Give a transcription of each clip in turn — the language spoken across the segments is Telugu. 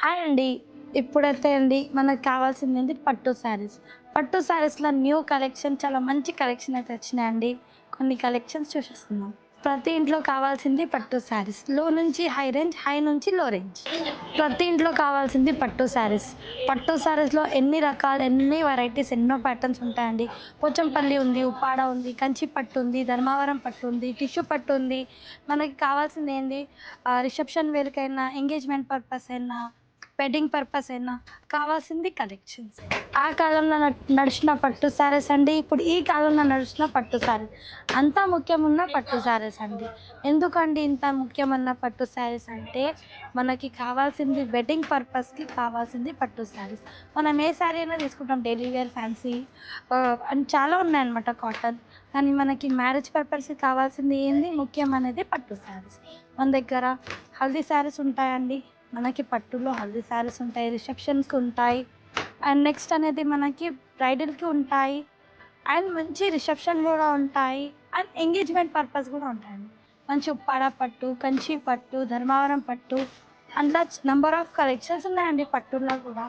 హాయ్ అండి. ఇప్పుడైతే అండి మనకు కావాల్సిందేంటి పట్టు శారీస్. పట్టు శారీస్‌లో న్యూ కలెక్షన్ చాలా మంచి కలెక్షన్ అయితే వచ్చినాయండి. కొన్ని కలెక్షన్స్ చూసేస్తున్నాం. ప్రతి ఇంట్లో కావాల్సింది పట్టు శారీస్. లో నుంచి హై రేంజ్, హై నుంచి లో రేంజ్. ప్రతి ఇంట్లో కావాల్సింది పట్టు శారీస్. పట్టు శారీస్‌లో ఎన్ని రకాలు, ఎన్ని వెరైటీస్, ఎన్నో ప్యాటర్న్స్ ఉంటాయండి. పోచంపల్లి ఉంది, ఉప్పాడ ఉంది, కంచి పట్టు ఉంది, ధర్మావరం పట్టు ఉంది, టిష్యూ పట్టు ఉంది. మనకి కావాల్సింది ఏంది రిసెప్షన్ వేర్‌కైనా, ఎంగేజ్‌మెంట్ పర్పస్ అయినా, వెడ్డింగ్ పర్పస్ అయినా కావాల్సింది కలెక్షన్స్. ఆ కాలంలో నడిచిన పట్టు శారీస్ అండి. ఇప్పుడు ఈ కాలంలో నడిచిన పట్టు శారీస్. అంతా ముఖ్యమున్న పట్టు శారీస్ అండి. ఎందుకండి ఇంత ముఖ్యమన్న పట్టు శారీస్ అంటే, మనకి కావాల్సింది వెడ్డింగ్ పర్పస్‌కి కావాల్సింది పట్టు శారీస్. మనం ఏ శారీ అయినా తీసుకుంటాం, డైలీ వేర్, ఫ్యాన్సీ అండ్ చాలా ఉన్నాయన్నమాట కాటన్. కానీ మనకి మ్యారేజ్ పర్పస్‌కి కావాల్సింది ఏంది ముఖ్యమనేది పట్టు శారీస్. మన దగ్గర హల్దీ శారీస్ ఉంటాయండి. మనకి పట్టులో హల్దీ శారీస్ ఉంటాయి, రిసెప్షన్స్‌కి ఉంటాయి. అండ్ నెక్స్ట్ అనేది మనకి బ్రైడల్‌కి ఉంటాయి. అండ్ మంచి రిసెప్షన్ గూడా ఉంటాయి. అండ్ ఎంగేజ్‌మెంట్ పర్పస్ గూడా ఉంటాయండి. మంచి ఉప్పాడ పట్టు, కంచి పట్టు, ధర్మావరం పట్టు అట్లా నంబర్ ఆఫ్ కలెక్షన్స్ ఉన్నాయండి పట్టుల్లో కూడా.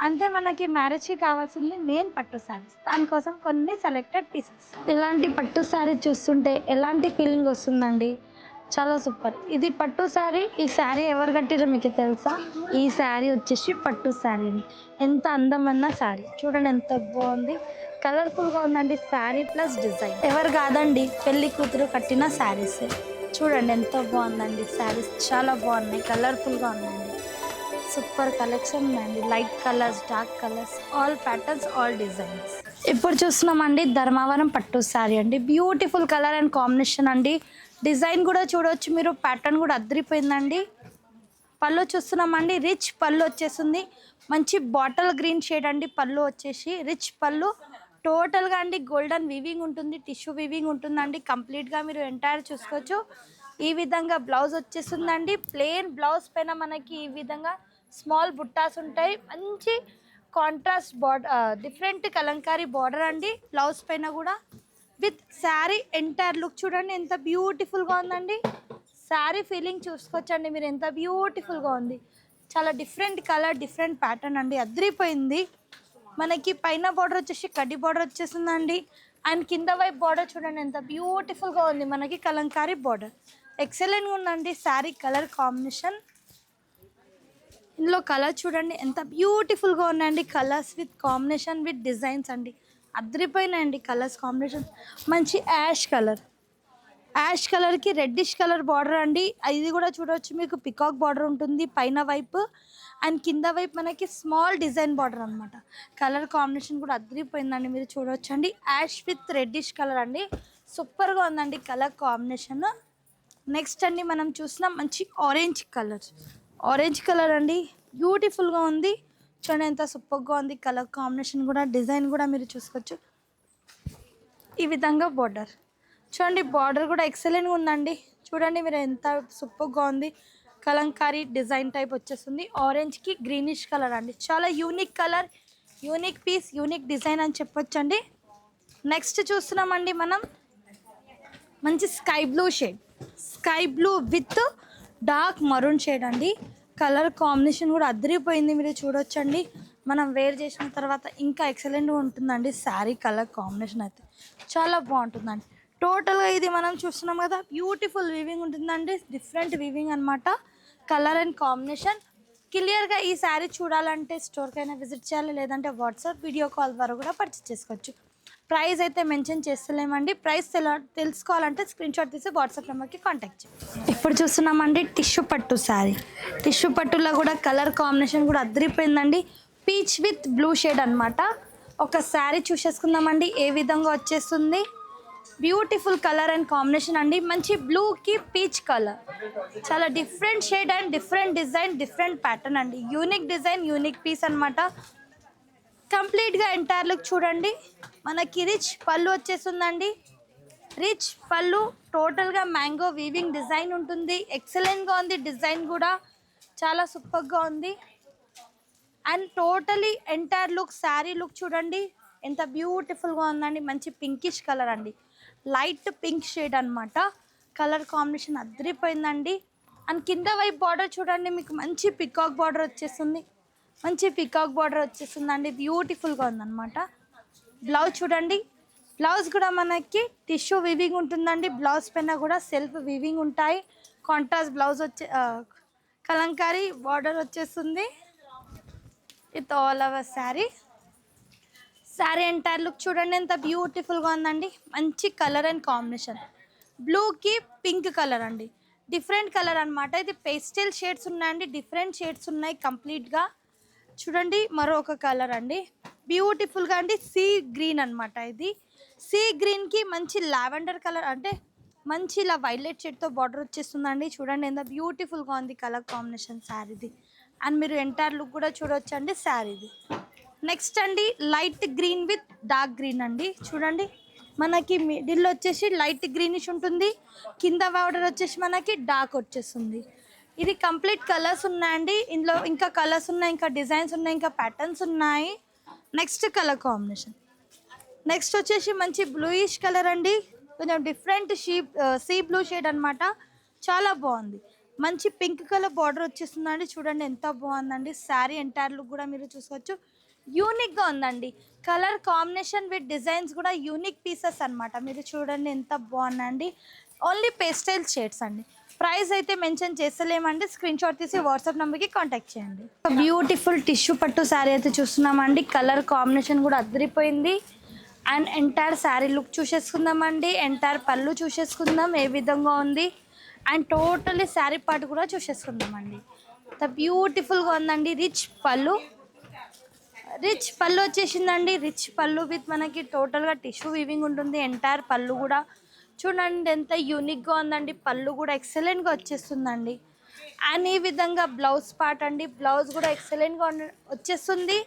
అంటే మనకి మ్యారేజ్‌కి కావాల్సింది మెయిన్ పట్టు శారీస్. దానికోసం కొన్ని సెలెక్టెడ్ పీసెస్. ఇలాంటి పట్టు శారీ చూస్తుంటే ఎలాంటి ఫీలింగ్ వస్తుందండి? చాలా సూపర్. ఇది పట్టు శారీ. ఈ శారీ ఎవరు కట్టిర్రో మీకు తెలుసా? ఈ శారీ వచ్చేసి పట్టు శారీ. ఎంత అందమైన శారీ. చూడండి ఎంత బాగుంది. కలర్ఫుల్‌గా ఉందండి శారీ ప్లస్ డిజైన్. ఎవరు కాదండి, పెళ్లి కూతురు కట్టిన శారీస్. చూడండి ఎంత బాగుందండి శారీస్. చాలా బాగున్నాయి. కలర్ఫుల్‌గా ఉన్నాయండి. సూపర్ కలెక్షన్ ఉందండి. Light colours, dark colours, all patterns, all designs. ఇప్పుడు చూస్తున్నామండి ధర్మావరం పట్టు శారీ అండి. బ్యూటిఫుల్ కలర్ అండ్ కాంబినేషన్ అండి. డిజైన్ కూడా చూడవచ్చు మీరు. ప్యాటర్న్ కూడా అదిరిపోయిందండి. పళ్ళు చూస్తున్నామండి. రిచ్ పళ్ళు వచ్చేసింది. మంచి బాటిల్ గ్రీన్ షేడ్ అండి. పళ్ళు వచ్చేసి రిచ్ పళ్ళు. టోటల్గా అండి గోల్డెన్ వీవింగ్ ఉంటుంది, టిష్యూ వీవింగ్ ఉంటుందండి. కంప్లీట్గా మీరు ఎంటైర్ చూసుకోవచ్చు. ఈ విధంగా బ్లౌజ్ వచ్చేస్తుందండి. ప్లెయిన్ బ్లౌజ్ పైన మనకి ఈ విధంగా స్మాల్ బుట్టాస్ ఉంటాయి. మంచి కాంట్రాస్ట్ డిఫరెంట్ కలంకారీ బార్డర్ అండి బ్లౌజ్ పైన కూడా. విత్ శారీ ఎంటైర్ లుక్ చూడండి ఎంత బ్యూటిఫుల్గా ఉందండి. శారీ ఫీలింగ్ చూసుకోవచ్చండి మీరు, ఎంత బ్యూటిఫుల్గా ఉంది. చాలా డిఫరెంట్ కలర్, డిఫరెంట్ ప్యాటర్న్ అండి. అదిరిపోయింది. మనకి పైన బార్డర్ వచ్చేసి కడ్డీ బార్డర్ వచ్చేసిందండి. అండ్ కింద వైపు బార్డర్ చూడండి ఎంత బ్యూటిఫుల్గా ఉంది. మనకి కలంకారీ బార్డర్ ఎక్సలెంట్గా ఉందండి. శారీ కలర్ కాంబినేషన్, ఇందులో కలర్ చూడండి ఎంత బ్యూటిఫుల్గా ఉన్నాయండి. Colours with combination with designs అండి. అదిరిపోయినాయండి కలర్స్ కాంబినేషన్. మంచి యాష్ కలర్కి రెడ్డిష్ కలర్ బార్డర్ అండి. ఇది కూడా చూడవచ్చు మీకు. పికాక్ బార్డర్ ఉంటుంది పైన వైపు. అండ్ కింద వైపు మనకి స్మాల్ డిజైన్ బార్డర్ అనమాట. కలర్ కాంబినేషన్ కూడా అదిరిపోయిందండి. మీరు చూడవచ్చు అండి. యాష్ విత్ రెడ్డిష్ కలర్ అండి. సూపర్గా ఉందండి కలర్ కాంబినేషన్. నెక్స్ట్ అండి మనం చూసిన మంచి ఆరెంజ్ కలర్ అండి. బ్యూటిఫుల్గా ఉంది. చూడండి ఎంత సూపర్గా ఉంది. కలర్ కాంబినేషన్ కూడా, డిజైన్ కూడా మీరు చూసుకోవచ్చు. ఈ విధంగా బార్డర్ చూడండి. బార్డర్ కూడా ఎక్సలెంట్గా ఉందండి. చూడండి మీరు ఎంత సూపర్గా ఉంది. కలంకారీ డిజైన్ టైప్ వచ్చేస్తుంది. ఆరెంజ్కి గ్రీనిష్ కలర్ అండి. చాలా unique colour, unique piece, unique design అని చెప్పొచ్చండి. నెక్స్ట్ చూస్తున్నామండి మనం మంచి sky blue with dark maroon shade అండి. కలర్ కాంబినేషన్ కూడా అదిరిపోయింది. మీరు చూడొచ్చండి. మనం వేర్ చేసిన తర్వాత ఇంకా ఎక్సలెంట్గా ఉంటుందండి. శారీ కలర్ కాంబినేషన్ అయితే చాలా బాగుంటుందండి. టోటల్గా ఇది మనం చూస్తున్నాం కదా, బ్యూటిఫుల్ వీవింగ్ ఉంటుందండి. డిఫరెంట్ వీవింగ్ అనమాట. కలర్ అండ్ కాంబినేషన్ క్లియర్గా. ఈ శారీ చూడాలంటే స్టోర్కైనా విజిట్ చేయాలి, లేదంటే వాట్సాప్ వీడియో కాల్ ద్వారా కూడా పర్చేస్ చేసుకోవచ్చు. ప్రైస్ అయితే మెన్షన్ చేస్తలేమండి. ప్రైస్ తెలుసుకోవాలంటే స్క్రీన్ షాట్ తీసి వాట్సాప్ నెంబర్కి కాంటాక్ట్ చేయండి. ఇప్పుడు చూస్తున్నామండి టిష్యూ పట్టు శారీ. టిష్యూ పట్టులో కూడా కలర్ కాంబినేషన్ కూడా అదిరిపోయిందండి. పీచ్ విత్ బ్లూ షేడ్ అనమాట. ఒక శారీ చూసేసుకుందామండి ఏ విధంగా వచ్చేస్తుంది. బ్యూటిఫుల్ కలర్ అండ్ కాంబినేషన్ అండి. మంచి బ్లూకి పీచ్ కలర్. చాలా different shade and different design, different pattern అండి. యూనిక్ డిజైన్, యూనిక్ పీస్ అనమాట. కంప్లీట్గా ఎంటైర్ లుక్ చూడండి. మనకి రిచ్ పళ్ళు వచ్చేస్తుందండి. రిచ్ పళ్ళు, టోటల్గా మ్యాంగో వీవింగ్ డిజైన్ ఉంటుంది. ఎక్సలెంట్గా ఉంది. డిజైన్ కూడా చాలా సూపర్గా ఉంది. And totally entire look, sari look చూడండి ఎంత బ్యూటిఫుల్గా ఉందండి. మంచి పింకిష్ కలర్ అండి. లైట్ పింక్ షేడ్ అనమాట. కలర్ కాంబినేషన్ అదిరిపోయిందండి. అండ్ కింద వైపు బార్డర్ చూడండి, మీకు మంచి పికాక్ బార్డర్ వచ్చేస్తుంది. మంచి పికాక్ బార్డర్ వచ్చేస్తుందండి, బ్యూటిఫుల్గా ఉందన్నమాట. బ్లౌజ్ చూడండి, బ్లౌజ్ కూడా మనకి టిష్యూ వీవింగ్ ఉంటుందండి. బ్లౌజ్ పైన కూడా సెల్ఫ్ వీవింగ్ ఉంటాయి. కాంట్రాస్ట్ బ్లౌజ్ కలంకారీ బార్డర్ వచ్చేస్తుంది with all over sari. Sari entire look చూడండి ఎంత బ్యూటిఫుల్గా ఉందండి. మంచి కలర్ అండ్ కాంబినేషన్, బ్లూకి పింక్ కలర్ అండి, డిఫరెంట్ కలర్ అనమాట. ఇది పేస్టల్ షేడ్స్ ఉన్నాయండి, డిఫరెంట్ షేడ్స్ ఉన్నాయి కంప్లీట్గా. చూడండి మరొక కలర్ అండి, బ్యూటిఫుల్గా అండి, సీ గ్రీన్ అనమాట. ఇది సీ గ్రీన్కి మంచి లావెండర్ కలర్, అంటే మంచి ఇలా వైలెట్ షేడ్తో బార్డర్ వచ్చేస్తుందండి. చూడండి ఎంత బ్యూటిఫుల్గా ఉంది కలర్ కాంబినేషన్ శారీది. అండ్ మీరు ఎంటైర్ లుక్ కూడా చూడొచ్చు అండి శారీది. నెక్స్ట్ అండి light green with dark green అండి. చూడండి మనకి మిడిల్లో వచ్చేసి లైట్ గ్రీనిష్ ఉంటుంది, కింద బార్డర్ వచ్చేసి మనకి డార్క్ వచ్చేస్తుంది. ఇది కంప్లీట్ కలర్స్ ఉన్నాయండి, ఇందులో ఇంకా కలర్స్ ఉన్నాయి, ఇంకా డిజైన్స్ ఉన్నాయి, ఇంకా ప్యాటర్న్స్ ఉన్నాయి. నెక్స్ట్ కలర్ కాంబినేషన్, నెక్స్ట్ వచ్చేసి మంచి బ్లూయిష్ కలర్ అండి, కొంచెం డిఫరెంట్ సీ బ్లూ షేడ్ అనమాట. చాలా బాగుంది, మంచి పింక్ కలర్ బార్డర్ వచ్చేస్తుందండి. చూడండి ఎంత బాగుందండి శారీ ఎంటైర్ లుక్ కూడా మీరు చూసుకోవచ్చు. యూనిక్గా ఉందండి, కలర్ కాంబినేషన్ విత్ డిజైన్స్ కూడా యూనిక్ పీసెస్ అనమాట. మీరు చూడండి ఎంత బాగుందండి, ఓన్లీ పేస్టల్ షేడ్స్ అండి. ప్రైస్ అయితే మెన్షన్ చేస్తలేమండి, స్క్రీన్ షాట్ తీసి వాట్సాప్ నెంబర్కి కాంటాక్ట్ చేయండి. బ్యూటిఫుల్ టిష్యూ పట్టు శారీ అయితే చూస్తున్నామండి, కలర్ కాంబినేషన్ కూడా అదిరిపోయింది. అండ్ ఎంటైర్ శారీ లుక్ చూసేసుకుందామండి, ఎంటైర్ పళ్ళు చూసేసుకుందాం ఏ విధంగా ఉంది, అండ్ టోటల్లీ శారీ పార్ట్ కూడా చూసేసుకుందామండి. అంత బ్యూటిఫుల్గా ఉందండి. రిచ్ పళ్ళు వచ్చేసిందండి, రిచ్ పళ్ళు విత్ మనకి టోటల్గా టిష్యూ వీవింగ్ ఉంటుంది. ఎంటైర్ పళ్ళు కూడా చూడండి ఎంత యూనిక్గా ఉందండి, పళ్ళు కూడా ఎక్సలెంట్గా వచ్చేస్తుందండి. అండ్ ఈ విధంగా బ్లౌజ్ పార్ట్ అండి, బ్లౌజ్ కూడా ఎక్సలెంట్గా వచ్చేస్తుంది.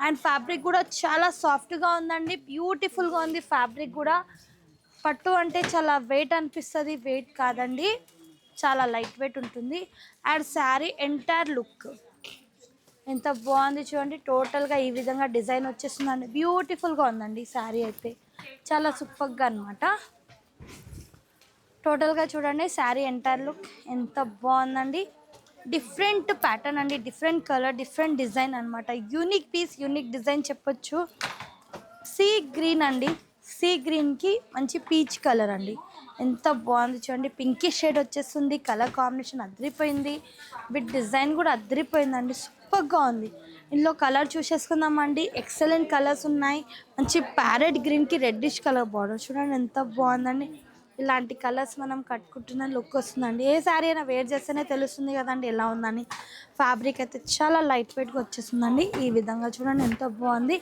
అండ్ ఫ్యాబ్రిక్ కూడా చాలా సాఫ్ట్గా ఉందండి, బ్యూటిఫుల్గా ఉంది ఫ్యాబ్రిక్ కూడా. పట్టు అంటే చాలా వెయిట్ అనిపిస్తుంది, వెయిట్ కాదండి, చాలా లైట్ వెయిట్ ఉంటుంది. అండ్ శారీ ఎంటైర్ లుక్ ఎంత బాగుంది చూడండి, టోటల్గా ఈ విధంగా డిజైన్ వచ్చేస్తుందండి, బ్యూటిఫుల్గా ఉందండి శారీ అయితే, చాలా సూపర్గా అనమాట. టోటల్గా చూడండి శారీ ఎంటైర్ లుక్ ఎంత బాగుందండి, డిఫరెంట్ ప్యాటర్న్ అండి, డిఫరెంట్ కలర్, డిఫరెంట్ డిజైన్ అనమాట. యూనిక్ పీస్, యూనిక్ డిజైన్ చెప్పొచ్చు. సీ గ్రీన్ అండి, సీ గ్రీన్కి మంచి పీచ్ కలర్ అండి, ఎంత బాగుంది చూడండి, పింకీ షేడ్ వచ్చేస్తుంది. కలర్ కాంబినేషన్ అదిరిపోయింది, విత్ డిజైన్ కూడా అదిరిపోయిందండి, సూపర్గా ఉంది. ఇందులో కలర్ చూసేసుకుందామండి, ఎక్సలెంట్ కలర్స్ ఉన్నాయి. మంచి ప్యారెట్ గ్రీన్కి రెడ్డిష్ కలర్ బార్డర్ చూడండి ఎంత బాగుందండి. ఇలాంటి కలర్స్ మనం కట్టుకుంటున్న లుక్ వస్తుందండి. ఏ శారీ అయినా వేర్ చేస్తేనే తెలుస్తుంది కదండి ఎలా ఉందని. ఫ్యాబ్రిక్ అయితే చాలా లైట్ వెయిట్గా వచ్చేస్తుందండి. ఈ విధంగా చూడండి ఎంత బాగుంది,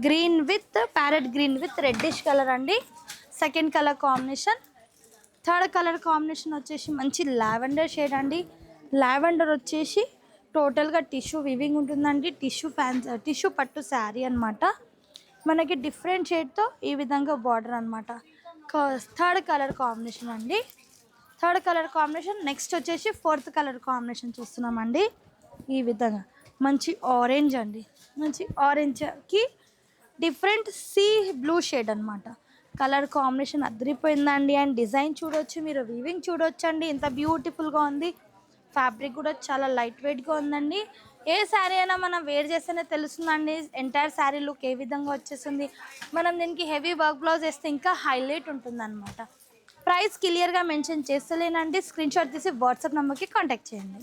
green with parrot green with reddish colour అండి. Second colour combination, third colour combination వచ్చేసి మంచి లావెండర్ షేడ్ అండి. లావెండర్ వచ్చేసి టోటల్గా టిష్యూ వివింగ్ ఉంటుందండి, టిష్యూ పట్టు శారీ అనమాట. మనకి డిఫరెంట్ షేడ్తో ఈ విధంగా బార్డర్ అనమాట. థర్డ్ కలర్ కాంబినేషన్ అండి, థర్డ్ కలర్ కాంబినేషన్. నెక్స్ట్ వచ్చేసి ఫోర్త్ కలర్ కాంబినేషన్ చూస్తున్నామండి. ఈ విధంగా మంచి ఆరెంజ్ అండి, మంచి ఆరెంజ్కి డిఫరెంట్ సీ బ్లూ షేడ్ అనమాట. కలర్ కాంబినేషన్ అదిరిపోయిందండి. అండ్ డిజైన్ చూడొచ్చు మీరు, వీవింగ్ చూడొచ్చు అండి, ఎంత బ్యూటిఫుల్గా ఉంది. ఫ్యాబ్రిక్ కూడా చాలా లైట్ వెయిట్గా ఉందండి. ఏ శారీ అయినా మనం వేర్ చేస్తేనే తెలుస్తుందండి ఎంటైర్ శారీ లుక్ ఏ విధంగా వచ్చేస్తుంది. మనం దీనికి హెవీ వర్క్ బ్లౌజ్ వేస్తే ఇంకా హైలైట్ ఉంటుందన్నమాట. ప్రైస్ క్లియర్గా మెన్షన్ చేస్తలేనండి, స్క్రీన్ షాట్ తీసి వాట్సాప్ నెంబర్కి కాంటాక్ట్ చేయండి.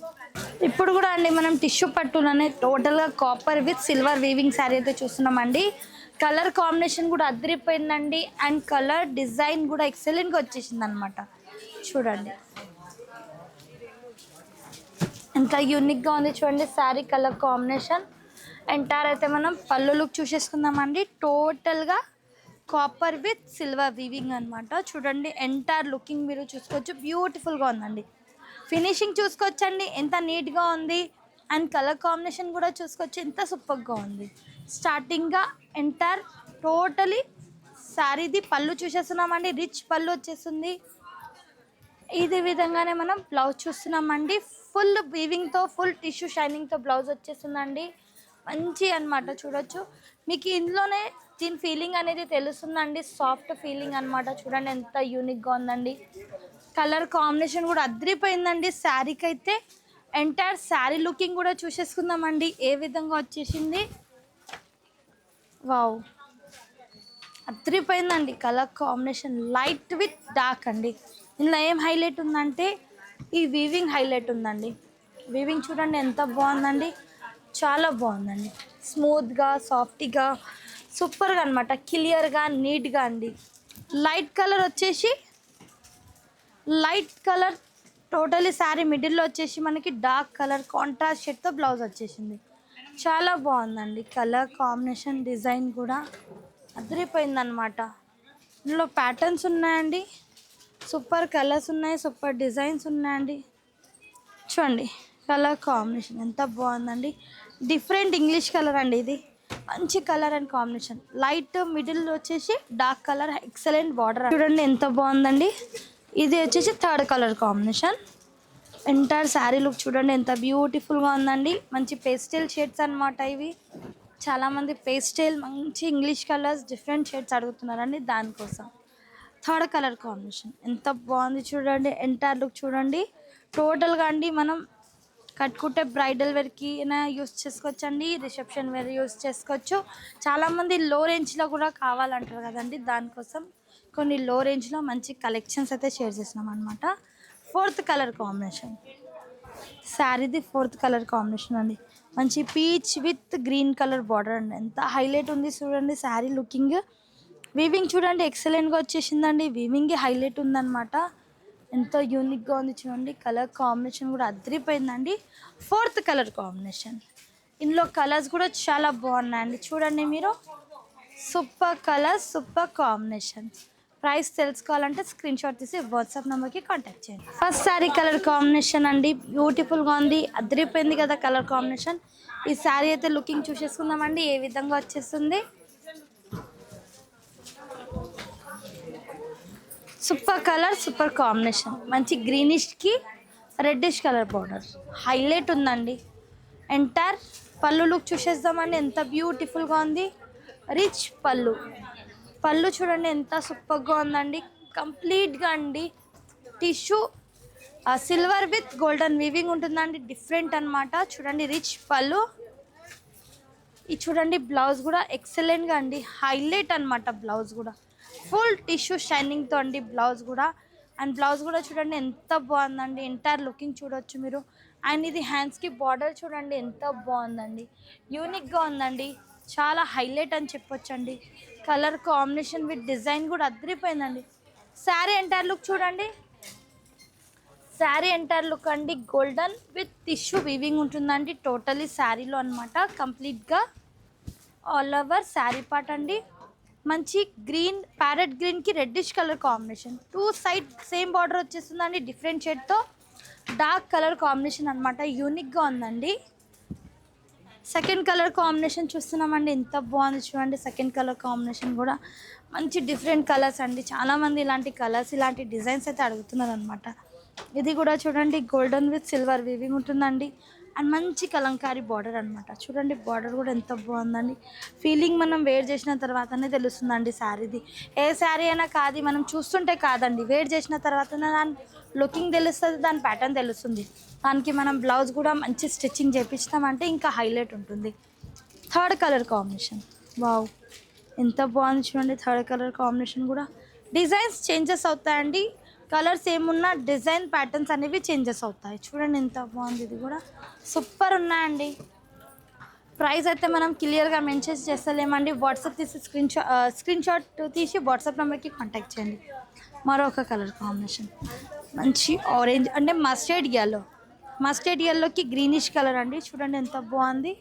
ఇప్పుడు కూడా అండి మనం టిష్యూ పట్టులోనే టోటల్గా copper with silver weaving sari అయితే చూస్తున్నామండి. కలర్ కాంబినేషన్ కూడా అదిరిపోయిందండి, అండ్ కలర్ డిజైన్ కూడా ఎక్సలెంట్గా వచ్చేసింది అనమాట. చూడండి ఎంత యూనిక్గా ఉంది చూడండి శారీ కలర్ కాంబినేషన్. ఎంటైర్ అయితే మనం పళ్ళు లుక్ చూసేసుకుందామండి, టోటల్గా కాపర్ విత్ సిల్వర్ వీవింగ్ అనమాట. చూడండి ఎంటైర్ లుకింగ్ మీరు చూసుకోవచ్చు, బ్యూటిఫుల్గా ఉందండి. ఫినిషింగ్ చూసుకోవచ్చండి ఎంత నీట్గా ఉంది, అండ్ కలర్ కాంబినేషన్ కూడా చూసుకోవచ్చు ఎంత సూపర్గా ఉంది. స్టార్టింగ్గా ఎంటైర్ టోటలీ శారీది పళ్ళు చూసేస్తున్నామండి, రిచ్ పళ్ళు వచ్చేస్తుంది. ఇది విధంగానే మనం బ్లౌజ్ చూస్తున్నామండి, ఫుల్ వీవింగ్తో ఫుల్ టిష్యూ షైనింగ్తో బ్లౌజ్ వచ్చేస్తుందండి, మంచి అనమాట. చూడొచ్చు మీకు ఇందులోనే దీని ఫీలింగ్ అనేది తెలుస్తుందండి, సాఫ్ట్ ఫీలింగ్ అనమాట. చూడండి ఎంత యూనిక్గా ఉందండి, కలర్ కాంబినేషన్ కూడా అద్రిపోయిందండి శారీకి అయితే. ఎంటైర్ శారీ లుకింగ్ కూడా చూసేసుకుందామండి ఏ విధంగా వచ్చేసింది. వావ్, అద్రిపోయిందండి colour combination. Light with dark అండి. ఇందులో ఏం హైలైట్ ఉందంటే ఈ వీవింగ్ హైలైట్ ఉందండి. వీవింగ్ చూడండి ఎంత బాగుందండి, చాలా బాగుందండి. స్మూత్గా సాఫ్ట్గా సూపర్గా అనమాట, క్లియర్గా నీట్గా అండి. లైట్ కలర్ వచ్చేసి లైట్ కలర్ టోటలీ శారీ మిడిల్లో వచ్చేసి మనకి డార్క్ కలర్ కాంట్రాస్ట్ షేడ్తో బ్లౌజ్ వచ్చేసింది. చాలా బాగుందండి కలర్ కాంబినేషన్. డిజైన్ కూడా అదిరిపోయిందనమాట. ఇందులో ప్యాటర్న్స్ ఉన్నాయండి, సూపర్ కలర్స్ ఉన్నాయి, సూపర్ డిజైన్స్ ఉన్నాయండి. చూడండి కలర్ కాంబినేషన్ ఎంత బాగుందండి. డిఫరెంట్ ఇంగ్లీష్ కలర్ అండి ఇది. మంచి colour and combination. Light middle వచ్చేసి డార్క్ కలర్, ఎక్సలెంట్ బార్డర్ చూడండి ఎంత బాగుందండి. ఇది వచ్చేసి third colour combination. Entire sari look చూడండి ఎంత బ్యూటిఫుల్గా ఉందండి. మంచి పేస్టల్ షేడ్స్ అనమాట ఇవి. చాలామంది పేస్టల్ మంచి ఇంగ్లీష్ కలర్స్ డిఫరెంట్ షేడ్స్ అడుగుతున్నారండి, దానికోసం. థర్డ్ కలర్ కాంబినేషన్ ఎంత బాగుంది చూడండి. ఎంటైర్ లుక్ చూడండి. టోటల్గా అండి మనం కట్టుకుంటే బ్రైడల్ వేర్కి యూస్ చేసుకోవచ్చు అండి, రిసెప్షన్ వేర్ యూస్ చేసుకోవచ్చు. చాలామంది లో రేంజ్లో కూడా కావాలంటారు కదండి, దానికోసం కొన్ని లో రేంజ్లో మంచి కలెక్షన్స్ అయితే షేర్ చేసినాం అనమాట. ఫోర్త్ కలర్ కాంబినేషన్ శారీది, ఫోర్త్ కలర్ కాంబినేషన్ అండి. మంచి peach with green colour border అండి. ఎంత హైలైట్ ఉంది చూడండి శారీ లుకింగ్. వీవింగ్ చూడండి ఎక్సలెంట్గా వచ్చేసిందండి. వీవింగ్ హైలైట్ ఉందన్నమాట. ఎంతో యూనిక్గా ఉంది చూడండి. కలర్ కాంబినేషన్ కూడా అదిరిపోయిందండి. Fourth colour combination. ఇందులో కలర్స్ కూడా చాలా బాగున్నాయండి చూడండి మీరు. Super colour, super combination. Price తెలుసుకోవాలంటే స్క్రీన్ షాట్ తీసి వాట్సాప్ నెంబర్కి కాంటాక్ట్ చేయండి. ఫస్ట్ శారీ కలర్ కాంబినేషన్ అండి, బ్యూటిఫుల్గా ఉంది, అదిరిపోయింది కదా కలర్ కాంబినేషన్. ఈ శారీ అయితే లుకింగ్ చూసేసుకుందామండి ఏ విధంగా వచ్చేస్తుంది. Super colour, super combination. మంచి గ్రీనిష్కి రెడ్డిష్ కలర్ బార్డర్ హైలైట్ ఉందండి. ఎంటైర్ పళ్ళు లుక్ చూసేద్దామండి ఎంత బ్యూటిఫుల్గా ఉంది. రిచ్ పళ్ళు. పళ్ళు చూడండి ఎంత సూపర్గా ఉందండి. కంప్లీట్గా అండి tissue silver with golden weaving ఉంటుందండి. డిఫరెంట్ అనమాట చూడండి. రిచ్ పళ్ళు. ఇది చూడండి బ్లౌజ్ కూడా ఎక్సలెంట్గా అండి, హైలైట్ అనమాట. బ్లౌజ్ కూడా ఫుల్ టిష్యూ షైనింగ్తో అండి బ్లౌజ్ కూడా. అండ్ బ్లౌజ్ కూడా చూడండి ఎంత బాగుందండి. ఎంటైర్ లుకింగ్ చూడొచ్చు మీరు. అండ్ ఇది హ్యాండ్స్కి బార్డర్ చూడండి ఎంత బాగుందండి, యూనిక్గా ఉందండి, చాలా హైలైట్ అని చెప్పొచ్చండి. కలర్ కాంబినేషన్ విత్ డిజైన్ కూడా అదిరిపోయిందండి. శారీ ఎంటైర్ లుక్ చూడండి. శారీ ఎంటైర్ లుక్ అండి గోల్డెన్ విత్ టిష్యూ వీవింగ్ ఉంటుందండి టోటలీ శారీలో అనమాట. కంప్లీట్గా ఆల్ ఓవర్ శారీ పార్ట్ అండి. మంచి గ్రీన్, ప్యారెట్ గ్రీన్కి reddish colour combination. Two side same border వచ్చేస్తుందండి డిఫరెంట్ షేడ్తో. డార్క్ కలర్ కాంబినేషన్ అనమాట, యూనిక్గా ఉందండి. సెకండ్ కలర్ కాంబినేషన్ చూస్తున్నామండి ఎంత బాగుంది చూడండి. సెకండ్ కలర్ కాంబినేషన్ కూడా మంచి డిఫరెంట్ కలర్స్ అండి. చాలామంది ఇలాంటి కలర్స్, ఇలాంటి డిజైన్స్ అయితే అడుగుతున్నారు అనమాట. ఇది కూడా చూడండి గోల్డెన్ విత్ సిల్వర్ వీవింగ్ ఉంటుందండి. అండ్ మంచి కలంకారీ బార్డర్ అనమాట. చూడండి బార్డర్ కూడా ఎంత బాగుందండి. ఫీలింగ్ మనం వేర్ చేసిన తర్వాతనే తెలుస్తుందండి శారీది. ఏ శారీ అయినా కాదు మనం చూస్తుంటే కాదండి, వేర్ చేసిన తర్వాతనే దాని లుకింగ్ తెలుస్తుంది, దాని ప్యాటర్న్ తెలుస్తుంది. దానికి మనం బ్లౌజ్ కూడా మంచి స్టిచ్చింగ్ చేయించినామంటే ఇంకా హైలైట్ ఉంటుంది. Third colour combination. వావ్, ఎంత బాగుంది చూడండి. థర్డ్ కలర్ కాంబినేషన్ కూడా డిజైన్స్ చేంజెస్ అవుతాయండి. కలర్స్ ఏమున్నా డిజైన్ ప్యాటర్న్స్ అనేవి చేంజెస్ అవుతాయి. చూడండి ఎంత బాగుంది. ఇది కూడా సూపర్ ఉన్నాయండి. ప్రైస్ అయితే మనం క్లియర్గా మెన్షన్ చేస్తలేమండి. వాట్సాప్ తీసి స్క్రీన్ షాట్ తీసి వాట్సాప్ నెంబర్కి కాంటాక్ట్ చేయండి. మరొక కలర్ కాంబినేషన్ మంచి ఆరెంజ్ అంటే మస్టర్డ్ ఎల్లోకి గ్రీనిష్ కలర్ అండి. చూడండి ఎంత బాగుంది.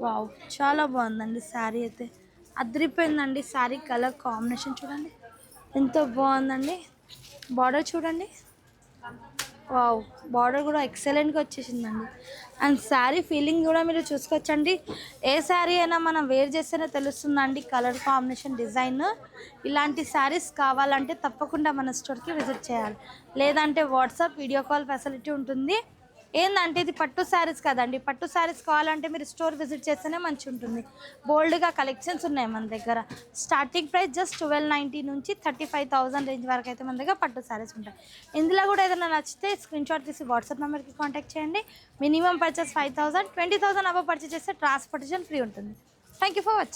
వావ్, చాలా బాగుందండి శారీ అయితే. అదిరిపోయిందండి శారీ కలర్ కాంబినేషన్ చూడండి ఎంత బాగుందండి. బార్డర్ చూడండి. వావ్, బార్డర్ కూడా ఎక్సలెంట్గా వచ్చేసిందండి. అండ్ శారీ ఫీలింగ్ కూడా మీరు చూసుకోవచ్చండి. ఏ శారీ అయినా మనం వేర్ చేస్తేనే తెలుస్తుందండి కలర్ కాంబినేషన్, డిజైన్. ఇలాంటి శారీస్ కావాలంటే తప్పకుండా మన స్టోర్కి విజిట్ చేయాలి. లేదంటే వాట్సాప్ వీడియో కాల్ ఫెసిలిటీ ఉంటుంది. ఏంటంటే ఇది పట్టు శారీస్ కదండి, పట్టు శారీస్ కావాలంటే మీరు స్టోర్ విజిట్ చేస్తేనే మంచి ఉంటుంది. బోల్డ్గా కలెక్షన్స్ ఉన్నాయి మన దగ్గర. స్టార్టింగ్ ప్రైస్ జస్ట్ 1290 నుంచి 35,000 రేంజ్ వరకు అయితే మన దగ్గర పట్టు శారీస్ ఉంటాయి. ఇందులో కూడా ఏదైనా నచ్చితే స్క్రీన్ షాట్ తీసి వాట్సాప్ నెంబర్కి కాంటాక్ట్ చేయండి. మినిమం పర్చేస్ 5,000, 20,000 అబవ్ పర్చేస్ చేస్తే ట్రాన్స్పోర్టేషన్ ఫ్రీ ఉంటుంది. Thank you for watching.